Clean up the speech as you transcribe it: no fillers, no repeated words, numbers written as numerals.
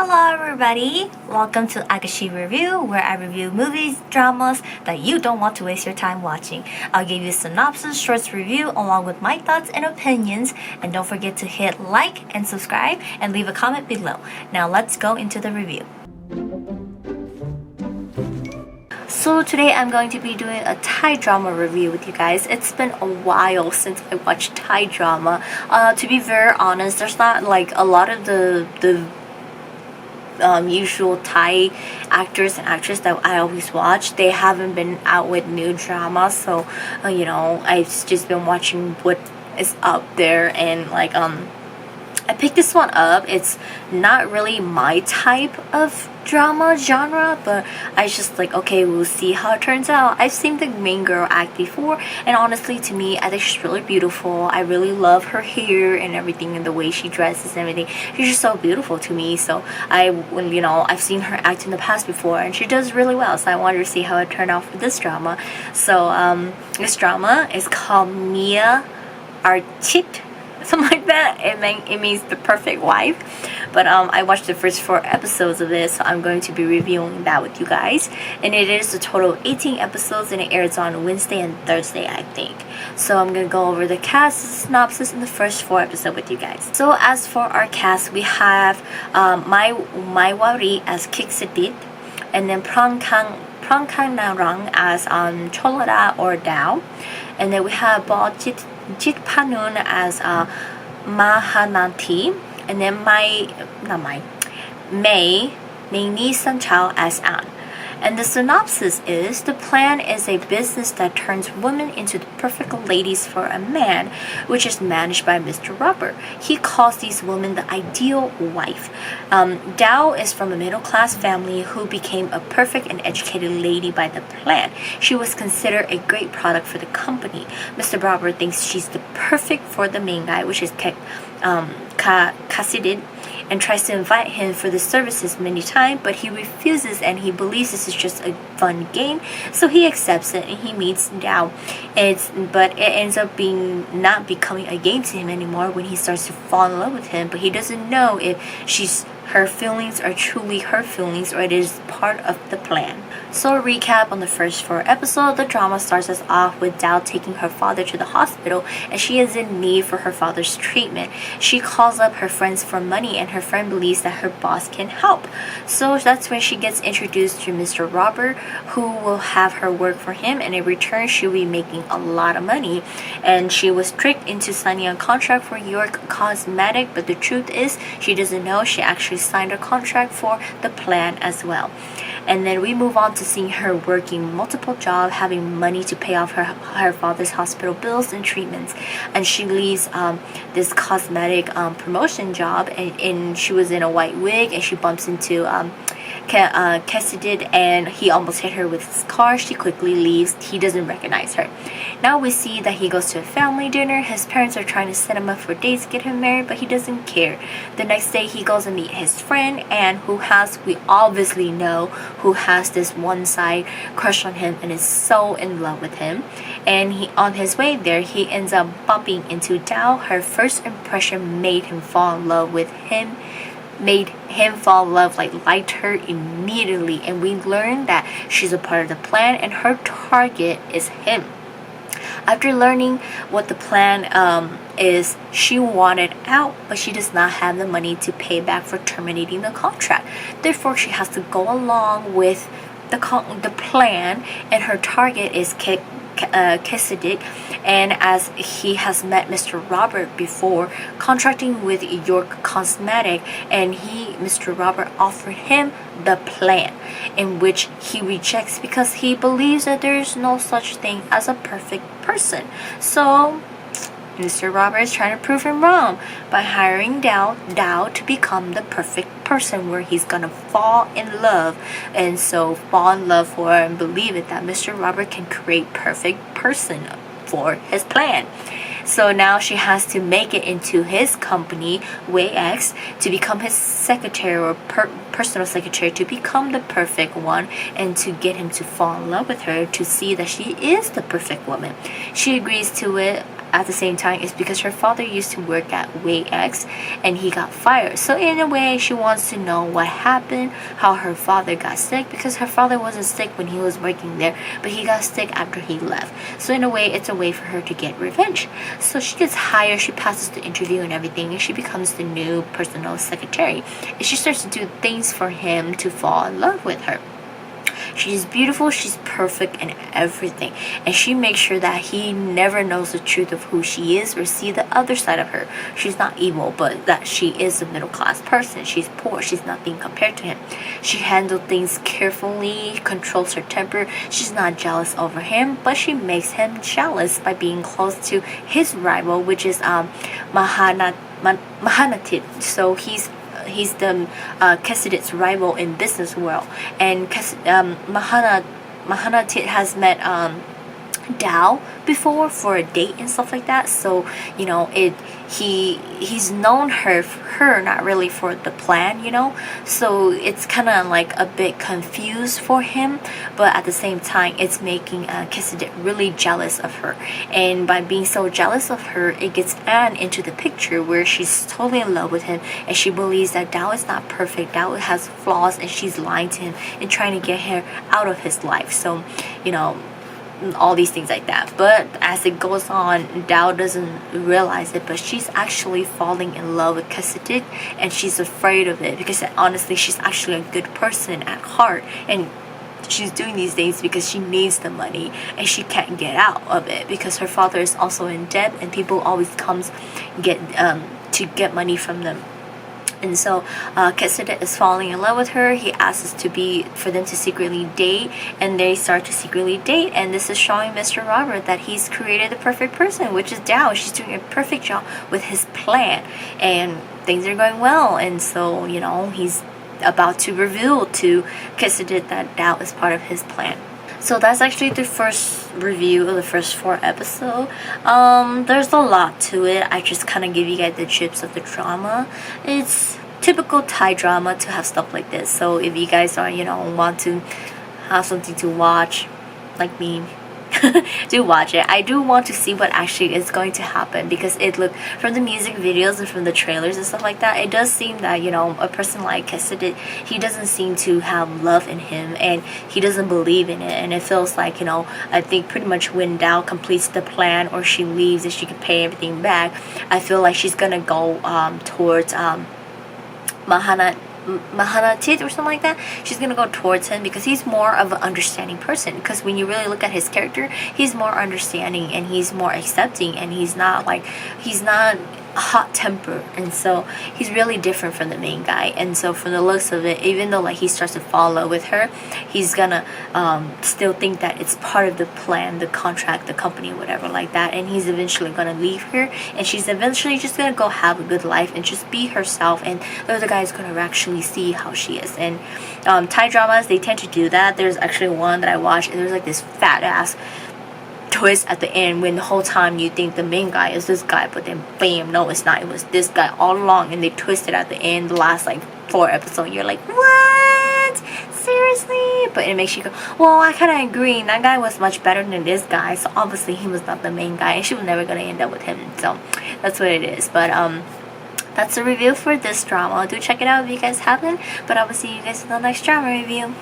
Hello everybody! Welcome to Agashe Review, where I review movies, dramas that you don't want to waste your time watching. I'll give you a synopsis, shorts review, along with my thoughts and opinions. And don't forget to hit like and subscribe and leave a comment below. Now let's go into the review. So today I'm going to be doing a Thai drama review with you guys. It's been a while since I watched Thai drama. To be very honest, there's not like a lot of the usual Thai actors and actresses that I always watch. They haven't been out with new drama, so I've just been watching what is up there, and I picked this one up. It's not really my type of drama genre, but I just okay, we'll see how it turns out. I've seen the main girl act before, and honestly, to me, I think she's really beautiful. I really love her hair and everything, and the way she dresses and everything. She's just so beautiful to me. So I've seen her act in the past before, and she does really well. So I wanted to see how it turned out for this drama. So this drama is called Mia Archeep, something like that. It means the perfect wife. But I watched the first 4 episodes of it, so I'm going to be reviewing that with you guys. And it is a total of 18 episodes, and it airs on Wednesday and Thursday, I think. So I'm gonna go over the cast synopsis in the first 4 episodes with you guys. So as for our cast, we have my Wari as Kiksidit, and then Prangkang Narang as Cholada or Dao, and then we have Jit Panun as Mahananti, and then May Ni Sanchao as An. And the synopsis is: the plan is a business that turns women into the perfect ladies for a man, which is managed by Mr. Robert. He calls these women the ideal wife. Dao is from a middle-class family who became a perfect and educated lady by the plan. She was considered a great product for the company. Mr. Robert thinks she's the perfect for the main guy, which is Kasidid, and tries to invite him for the services many times, but he refuses, and he believes this is just a fun game, so he accepts it and he meets Dao. But it ends up not becoming a game to him anymore when he starts to fall in love with him, but he doesn't know if her feelings are truly her feelings or it is part of the plan. So a recap on the first 4 episodes, the drama starts us off with Dao taking her father to the hospital, and she is in need for her father's treatment. She calls up her friends for money, and her friend believes that her boss can help. So that's when she gets introduced to Mr. Robert, who will have her work for him, and in return she'll be making a lot of money. And she was tricked into signing a contract for York Cosmetic, but the truth is she doesn't know she actually signed a contract for the plan as well. And then we move on to seeing her working multiple jobs, having money to pay off her father's hospital bills and treatments. And she leaves this cosmetic promotion job, and she was in a white wig, and she bumps into Cassidy, and he almost hit her with his car. She quickly leaves. He doesn't recognize her. Now we see that he goes to a family dinner. His parents are trying to set him up for dates, get him married, but he doesn't care. The next day he goes and meet his friend Anne, we obviously know who has this one side crush on him and is so in love with him. And on his way there, he ends up bumping into Dao. Her first impression made him fall in love with him. Liked her immediately, and we learn that she's a part of the plan and her target is him. After learning what the plan is, she wanted out, but she does not have the money to pay back for terminating the contract. Therefore, she has to go along with the plan, and her target is Cassidy, and as he has met Mr. Robert before, contracting with York Cosmetic, and Mr. Robert offered him the plan, in which he rejects because he believes that there is no such thing as a perfect person. So Mr. Robert is trying to prove him wrong by hiring Dao to become the perfect person, where he's gonna fall in love, and so fall in love for her and believe it that Mr. Robert can create perfect person for his plan. So now she has to make it into his company, WayX, to become his secretary or personal secretary, to become the perfect one, and to get him to fall in love with her, to see that she is the perfect woman. She agrees to it at the same time is because her father used to work at Way X and he got fired. So in a way, she wants to know what happened, how her father got sick, because her father wasn't sick when he was working there, but he got sick after he left. So in a way, it's a way for her to get revenge. So she gets hired, she passes the interview and everything, and she becomes the new personal secretary. And she starts to do things for him to fall in love with her. She's beautiful, she's perfect and everything. And she makes sure that he never knows the truth of who she is or see the other side of her. She's not evil, but that she is a middle class person. She's poor, she's nothing compared to him. She handles things carefully, controls her temper. She's not jealous over him, but she makes him jealous by being close to his rival, which is Mahanatit. So he's the Kesidit's rival in business world, and Mahanatit has met Dao before for a date and stuff like that. So he's known her not really for the plan, so it's kind of like a bit confused for him, but at the same time it's making Kesidit really jealous of her. And by being so jealous of her, it gets Anne into the picture where she's totally in love with him, and she believes that Dao is not perfect, Dao has flaws, and she's lying to him and trying to get her out of his life. So all these things like that. But as it goes on, Dao doesn't realize it, but she's actually falling in love with Kesidit, and she's afraid of it because honestly she's actually a good person at heart, and she's doing these things because she needs the money and she can't get out of it because her father is also in debt and people always comes to get money from them. And so Kesidit is falling in love with her. He asks for them to secretly date, and they start to secretly date. And this is showing Mr. Robert that he's created the perfect person, which is Dao. She's doing a perfect job with his plan, and things are going well. And so he's about to reveal to Kesidit that Dao is part of his plan. So that's actually the first review of the first 4 episodes. There's a lot to it. I just kind of give you guys the gist of the drama. It's typical Thai drama to have stuff like this. So if you guys are, want to have something to watch, like me, do watch it. I do want to see what actually is going to happen, because it look from the music videos and from the trailers and stuff like that, it does seem that a person like Kesidit, he doesn't seem to have love in him, and he doesn't believe in it. And it feels like I think pretty much when Dao completes the plan or she leaves and she can pay everything back, I feel like she's gonna go towards Mahanatit or something like that. She's gonna go towards him because he's more of an understanding person. Because when you really look at his character, he's more understanding and he's more accepting, and he's not hot temper, and so he's really different from the main guy. And so from the looks of it, even though he starts to fall in love with her, he's gonna still think that it's part of the plan, the contract, the company, whatever like that, and he's eventually gonna leave her, and she's eventually just gonna go have a good life and just be herself, and the other guy is gonna actually see how she is. And Thai dramas, they tend to do that. There's actually one that I watched, and there's like this fat ass twist at the end when the whole time you think the main guy is this guy, but then bam, no, it's not, it was this guy all along, and they twisted at the end, the last 4 episodes. You're like, what, seriously? But it makes you go, well, I kind of agree, that guy was much better than this guy, so obviously he was not the main guy and she was never gonna end up with him. So that's what it is. But that's the review for this drama. Do check it out if you guys haven't, but I will see you guys in the next drama review.